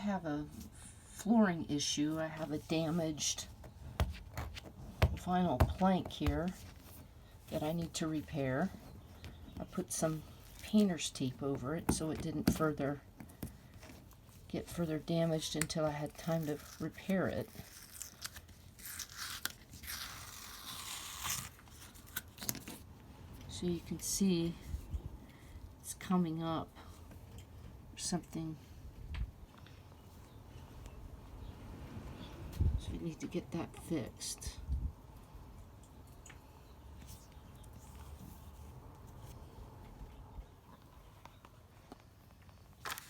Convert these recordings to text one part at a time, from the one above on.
have a flooring issue. I have a damaged vinyl plank here that I need to repair. I put some painter's tape over it so it didn't get further damaged until I had time to repair it. So you can see it's coming up or something. So I need to get that fixed.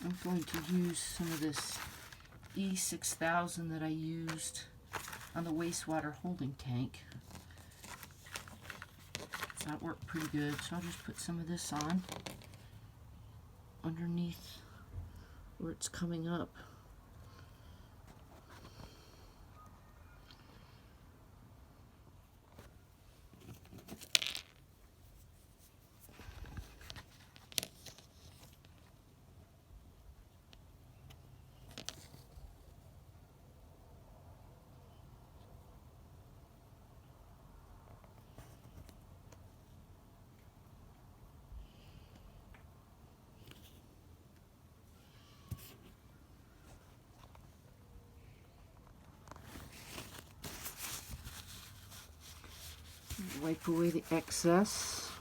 I'm going to use some of this E6000 that I used on the wastewater holding tank. So that worked pretty good. So I'll just put some of this on underneath where it's coming up. Wipe away the excess.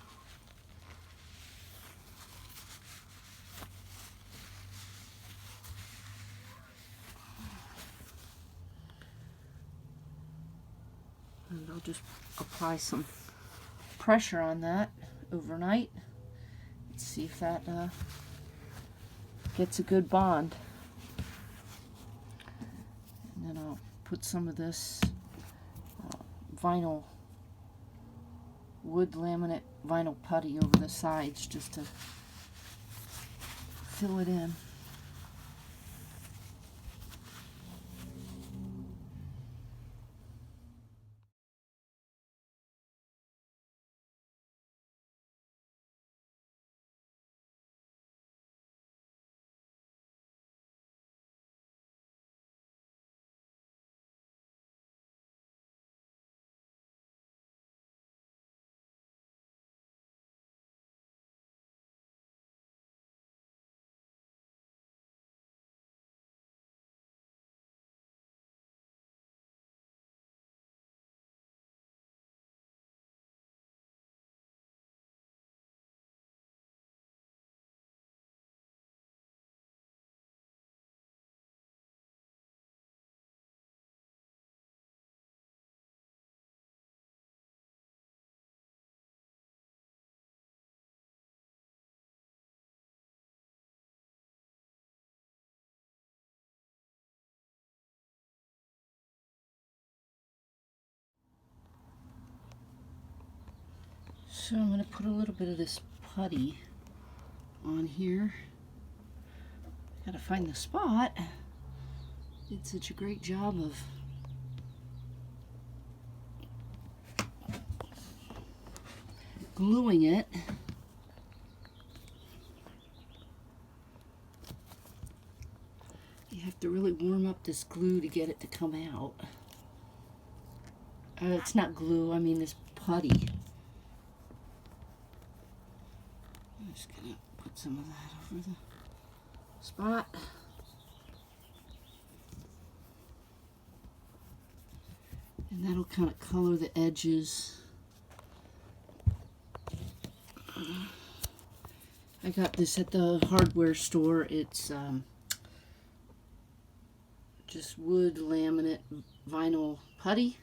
And I'll just apply some pressure on that overnight. Let's see if that gets a good bond. And then I'll put some of this wood laminate vinyl putty over the sides just to fill it in. So I'm going to put a little bit of this putty on here. Gotta find the spot. Did such a great job of gluing it. You have to really warm up this glue to get it to come out. It's not glue, I mean this putty. I'm just gonna put some of that over the spot. And that'll kind of color the edges. I got this at the hardware store. It's just wood laminate vinyl putty.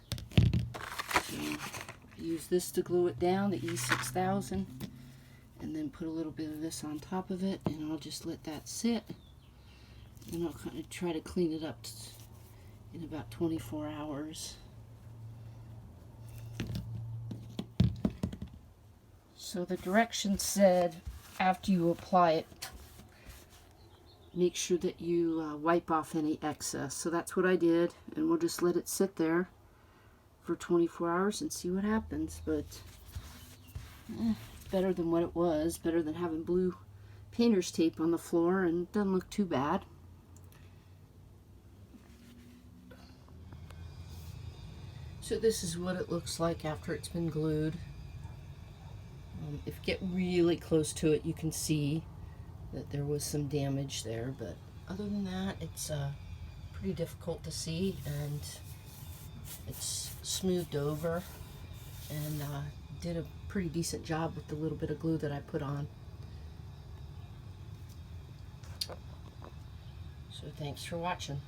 So I use this to glue it down, the E6000, and then put a little bit of this on top of it, and I'll just let that sit. And I'll kind of try to clean it up in about 24 hours. So the directions said after you apply it, make sure that you wipe off any excess. So that's what I did, and we'll just let it sit there for 24 hours and see what happens. But it's better than what it was, better than having blue painter's tape on the floor, and it doesn't look too bad. So this is what it looks like after it's been glued. If you get really close to it, you can see that there was some damage there, but other than that, it's pretty difficult to see, and it's smoothed over, and did a pretty decent job with the little bit of glue that I put on. So thanks for watching.